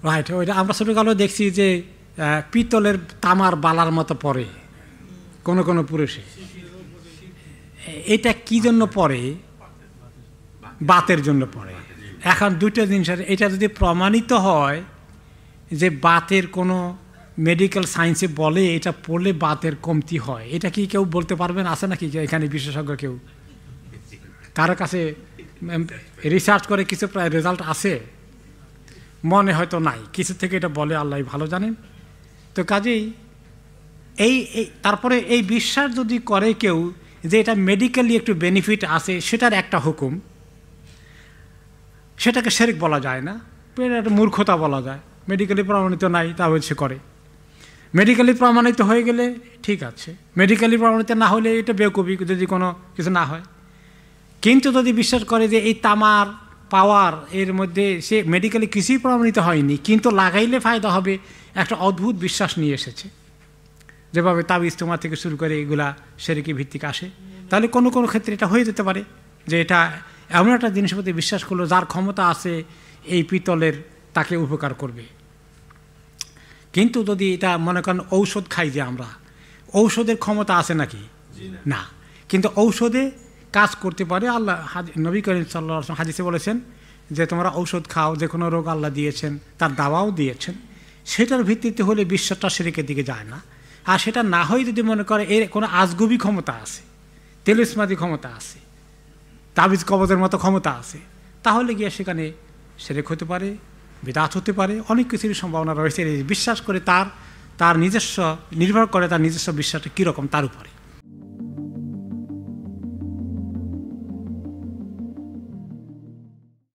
Right, ওইটা আমরা ছোটোকালেও দেখছি যে পিতলের তামার বালার মতো পরে কোনো কোনো পুরুষে। এটা কি জন্য পরে? বাতের জন্য পড়ে। এখন দুটো জিনিস আছে, এটা যদি প্রমাণিত হয় যে বাতের কোনো মেডিকেল সায়েন্সে বলে এটা পড়লে বাতের কমতি হয়, এটা কি কেউ বলতে পারবেন? আছে নাকি এখানে বিশেষজ্ঞ কেউ? কারো কাছে রিসার্চ করে কিছু প্রায় রেজাল্ট আছে? মনে হয়তো নাই, কিছু থেকে এটা বলে আল্লাহ ভালো জানেন। তো কাজেই এই তারপরে এই বিশ্বাস যদি করে কেউ যে এটা মেডিকেলি একটু বেনিফিট আছে, সেটার একটা হুকুম, সেটাকে শিরক বলা যায় না, এটা মূর্খতা বলা যায়। মেডিকেলি প্রমাণিত নাই, তাও সে করে। মেডিকেলি প্রমাণিত হয়ে গেলে ঠিক আছে, মেডিকেলি প্রমাণিত না হলে এটা বেকুবি, যদি কোনো কিছু না হয়। কিন্তু যদি বিশ্বাস করে যে এই তামার পাওয়ার এর মধ্যে সে মেডিকেলি কিছুই প্রমাণিত হয়নি, কিন্তু লাগাইলে ফায়দা হবে, একটা অদ্ভুত বিশ্বাস নিয়ে এসেছে, যেভাবে তাবিজ তোমার থেকে শুরু করে এগুলা শিরকি ভিত্তিক আসে, তাহলে কোনো কোনো ক্ষেত্রে এটা হয়ে যেতে পারে যে এটা এমন একটা জিনিসের প্রতি বিশ্বাস করলো যার ক্ষমতা আছে এই পিতলের তাকে উপকার করবে। কিন্তু যদি এটা মনে করেন ঔষধ খাই, যে আমরা ঔষধের ক্ষমতা আছে নাকি? না, কিন্তু ঔষধে কাজ করতে পারে। আল্লাহ নবী করিম সাল্লাল্লাহু আলাইহি ওয়াসাল্লাম হাদিসে বলেছেন যে তোমরা ঔষধ খাও, যে কোনো রোগ আল্লাহ দিয়েছেন, তার দাওয়াও দিয়েছেন, সেটার ভিত্তিতে হলে বিশ্বাসটা শিরকের দিকে যায় না। আর সেটা না হয় যদি মনে করে এর কোনো আজগুবি ক্ষমতা আছে, তেলিসমাদি ক্ষমতা আছে, তাবিজ কবজের মতো ক্ষমতা আছে, তাহলে গিয়ে সেখানে শিরক হতে পারে, বিদআত হতে পারে, অনেক কিছুরই সম্ভাবনা রয়েছে। বিশ্বাস করে তার নিজস্ব নির্ভর করে তার নিজস্ব বিশ্বাসটা কীরকম তার উপরে।